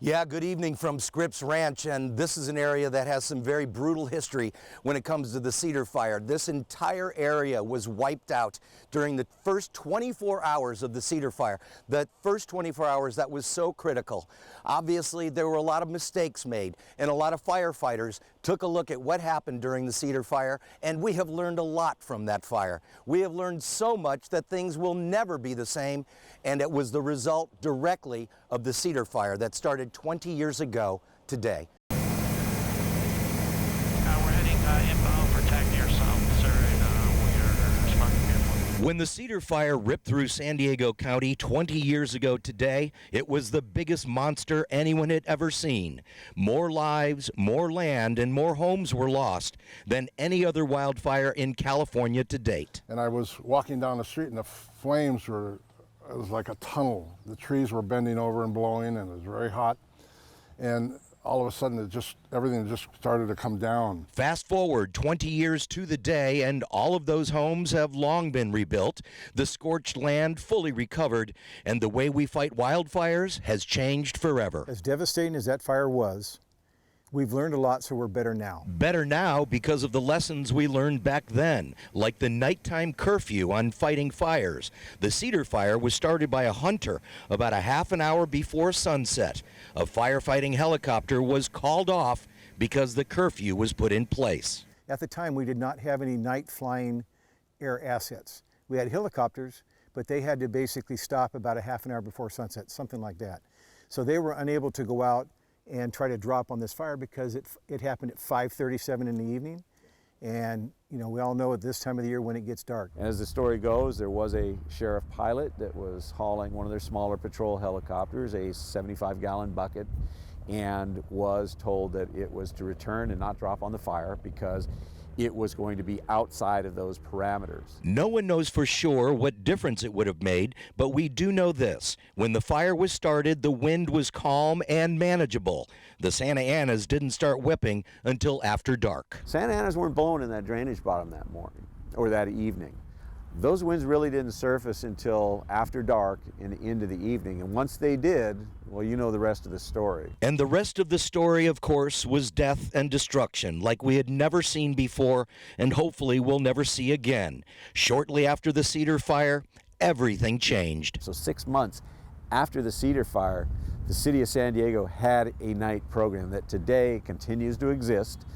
Yeah, good evening from Scripps Ranch, and this is an area that has some very brutal history when it comes to the Cedar Fire. This entire area was wiped out during the first 24 hours of the Cedar Fire. The first 24 hours, that was so critical. Obviously, there were a lot of mistakes made, and a lot of firefighters took a look at what happened during the Cedar Fire, and we have learned a lot from that fire. We have learned so much that things will never be the same, and it was the result directly of the Cedar Fire that started 20 years ago today. We're heading inbound for TAC near south, sir, and we're responding carefully. When the Cedar Fire ripped through San Diego County 20 years ago today, it was the biggest monster anyone had ever seen. More lives, more land, and more homes were lost than any other wildfire in California to date. And I was walking down the street and the flames were, it was like a tunnel. The trees were bending over and blowing, and it was very hot. And all of a sudden, everything just started to come down. Fast forward 20 years to the day, and all of those homes have long been rebuilt, the scorched land fully recovered, and the way we fight wildfires has changed forever. As devastating as that fire was, we've learned a lot, so we're better now. Better now because of the lessons we learned back then, like the nighttime curfew on fighting fires. The Cedar Fire was started by a hunter about a half an hour before sunset. A firefighting helicopter was called off because the curfew was put in place. At the time, we did not have any night flying air assets. We had helicopters, but they had to basically stop about a half an hour before sunset, something like that. So they were unable to go out and try to drop on this fire because it happened at 5:37 in the evening. And you know, we all know at this time of the year when it gets dark. As the story goes, there was a sheriff pilot that was hauling one of their smaller patrol helicopters, a 75-gallon bucket, and was told that it was to return and not drop on the fire because it was going to be outside of those parameters. No one knows for sure what difference it would have made, but we do know this. When the fire was started, the wind was calm and manageable. The Santa Anas didn't start whipping until after dark. Santa Anas weren't blowing in that drainage bottom that morning, or that evening. Those winds really didn't surface until after dark and into the evening, and once they did, well, you know the rest of the story. And the rest of the story, of course, was death and destruction like we had never seen before and hopefully will never see again. Shortly after the Cedar Fire, everything changed. So 6 months after the Cedar Fire, the city of San Diego had a night program that today continues to exist,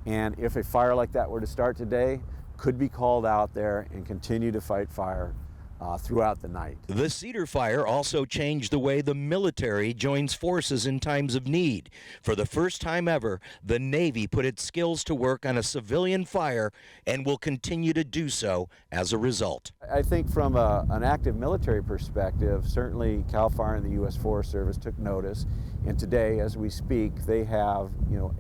and if a fire like that were to start today, could be called out there and continue to fight fire throughout the night. The Cedar Fire also changed the way the military joins forces in times of need. For the first time ever, the Navy put its skills to work on a civilian fire and will continue to do so as a result. I think from an active military perspective, certainly CAL FIRE and the U.S. Forest Service took notice, and today, as we speak, they have,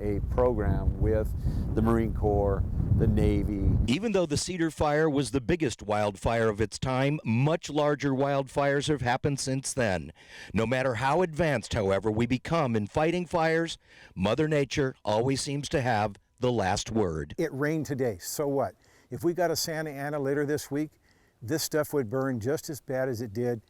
a program with the Marine Corps, the Navy. Even though the Cedar Fire was the biggest wildfire of its time, much larger wildfires have happened since then. No matter how advanced, however, we become in fighting fires, Mother Nature always seems to have the last word. It rained today, so what? If we got a Santa Ana later this week, this stuff would burn just as bad as it did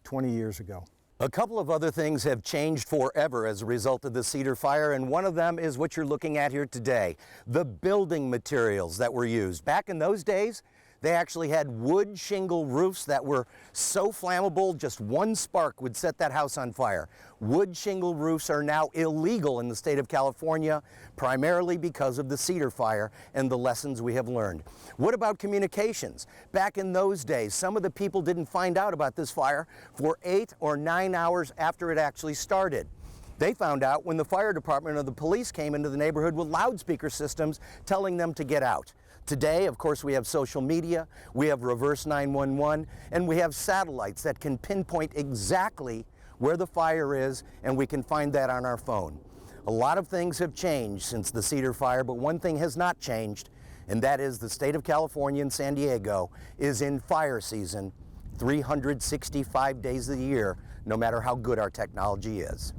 20 years ago. A couple of other things have changed forever as a result of the Cedar Fire, and one of them is what you're looking at here today, the building materials that were used. Back in those days, they actually had wood shingle roofs that were so flammable, just one spark would set that house on fire. Wood shingle roofs are now illegal in the state of California, primarily because of the Cedar Fire and the lessons we have learned. What about communications? Back in those days, some of the people didn't find out about this fire for 8 or 9 hours after it actually started. They found out when the fire department or the police came into the neighborhood with loudspeaker systems telling them to get out. Today, of course, we have social media, we have reverse 911, and we have satellites that can pinpoint exactly where the fire is, and we can find that on our phone. A lot of things have changed since the Cedar Fire, but one thing has not changed, and that is the state of California and San Diego is in fire season 365 days of the year, no matter how good our technology is.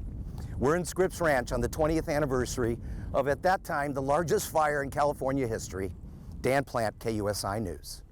We're in Scripps Ranch on the 20th anniversary of, at that time, the largest fire in California history. Dan Plant, KUSI News.